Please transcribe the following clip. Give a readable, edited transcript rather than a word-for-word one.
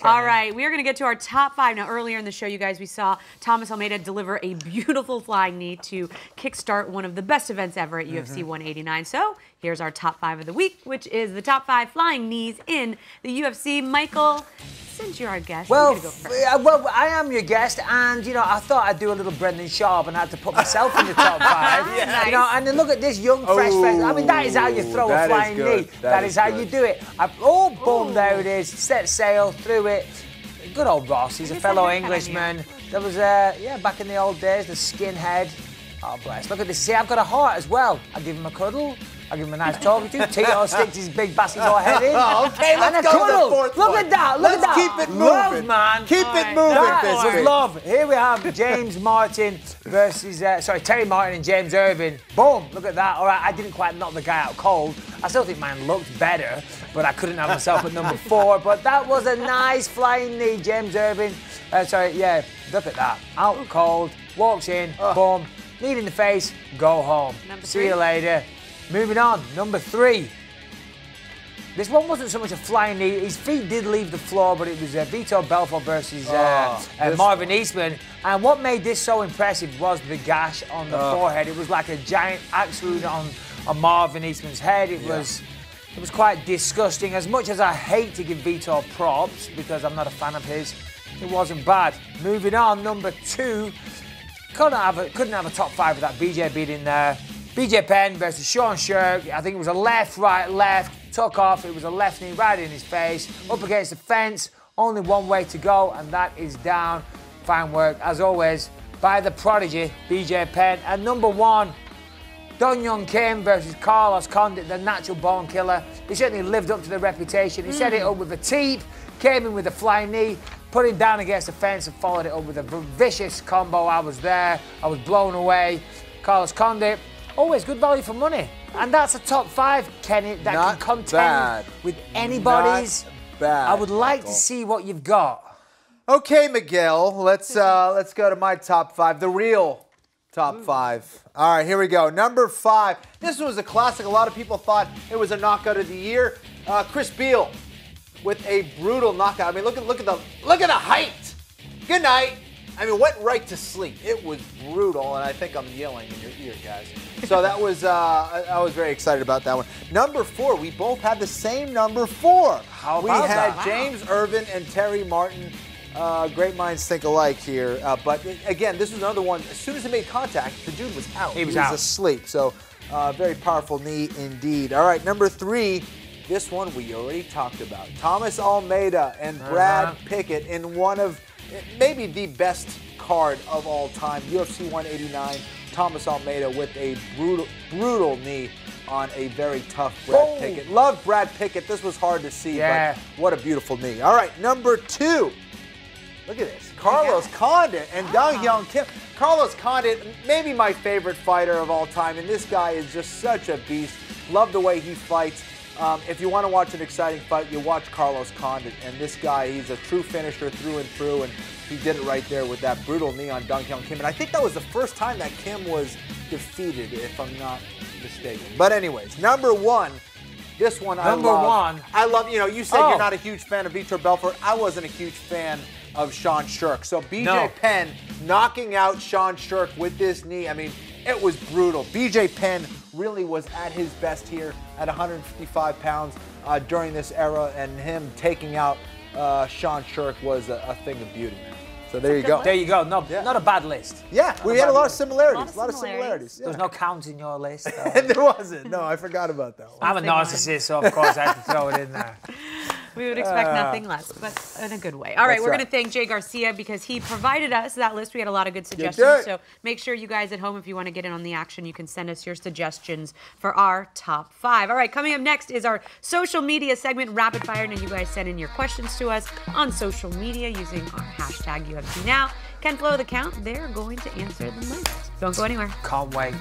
All right, we are going to get to our top 5. Now, earlier in the show, you guys, we saw Thomas Almeida deliver a beautiful flying knee to kickstart one of the best events ever at UFC 189. So here's our top 5 of the week, which is the top 5 flying knees in the UFC. Michael, since you're our guest, well, you're gonna go first. Well, I am your guest, and, you know, I thought I'd do a little Brendan Sharp and I had to put myself in the top 5. Nice. You know, and then look at this young, fresh face. I mean, that is how you throw a flying knee. That is how you do it. Boom, there it is. Set sail, through it. Good old Ross, he's a fellow Englishman. There was, yeah, back in the old days, the skinhead. Oh, bless. Look at this. See, I've got a heart as well. I give him a cuddle. I give him a nice talking to. Tito sticks his big basketball head in. Okay, let's go to the fourth Look at that. Look at that. Keep it moving. Love, man. Keep it moving, That was love. Here we have James Martin versus, Terry Martin and James Irvin. Boom. Look at that. All right, I didn't quite knock the guy out cold. I still think mine looked better, but I couldn't have myself at number 4. But that was a nice flying knee, James Irvin. Look at that. Out cold, walks in, boom. Knee in the face, go home. See you later. Moving on, number 3. This one wasn't so much a flying knee. His feet did leave the floor, but it was Vitor Belfort versus Marvin Eastman. And what made this so impressive was the gash on the forehead. It was like a giant axe wound on Marvin Eastman's head. It was quite disgusting. As much as I hate to give Vitor props, because I'm not a fan of his, it wasn't bad. Moving on, number 2. Couldn't have a top 5 with that BJ beat in there. BJ Penn versus Sean Sherk. I think it was a left, right, left. Took off. It was a left knee right in his face. Up against the fence. Only one way to go, and that is down. Fine work, as always, by the prodigy, BJ Penn. And number 1, Dong-Hyun Kim versus Carlos Condit, the natural born killer. He certainly lived up to the reputation. He set it up with a teep, came in with a flying knee, put him down against the fence and followed it up with a vicious combo. I was there. I was blown away. Carlos Condit, always good value for money. And that's a top 5, Kenny, that can contend with anybody's. Not bad. I would like to see what you've got. Okay, Miguel, let's go to my top 5, the real top 5. All right, here we go. Number 5. This was a classic. A lot of people thought it was a knockout of the year. Chris Beal with a brutal knockout. I mean, look at the height. Good night. I mean, went right to sleep. It was brutal, and I think I'm yelling in your ear, guys. So that was, I was very excited about that one. Number 4, we both had the same number 4. How about we had that? James Irvin and Terry Martin. Great minds think alike here. But again, this was another one. As soon as it made contact, the dude was out. He was asleep. So very powerful knee indeed. All right, number 3. This one we already talked about. Thomas Almeida and Brad Pickett in one of maybe the best card of all time. UFC 189. Thomas Almeida with a brutal knee on a very tough Brad Pickett. Love Brad Pickett. This was hard to see, but what a beautiful knee. All right, number 2. Look at this. Carlos Condit and Dong-Hyun Kim. Carlos Condit, maybe my favorite fighter of all time, and this guy is just such a beast. Love the way he fights. If you want to watch an exciting fight, you watch Carlos Condit. And this guy, he's a true finisher through and through, and he did it right there with that brutal knee on Dong-Hyun Kim. And I think that was the first time that Kim was defeated, if I'm not mistaken. But anyways, number 1. This one I love. I love, you know, you said you're not a huge fan of Vitor Belfort. I wasn't a huge fan of Sean Sherk. So BJ Penn knocking out Sean Sherk with this knee. I mean, it was brutal. BJ Penn really was at his best here at 155 pounds during this era, and him taking out Sean Sherk was a thing of beauty, man. So there you go. There you go. No, not a bad list. Yeah, we had a lot of similarities. A lot of similarities. There's no count in your list. There wasn't. No, I forgot about that one. I'm a narcissist, so of course I have to throw it in there. We would expect nothing less, but in a good way. All right, we're going to thank Jay Garcia because he provided us that list. We had a lot of good suggestions. So make sure you guys at home, if you want to get in on the action, you can send us your suggestions for our top 5. All right, coming up next is our social media segment, Rapid Fire. And you guys send in your questions to us on social media using our hashtag UFC Now. Ken Flo, the count, they're going to answer the most. Don't go anywhere. Can't wait.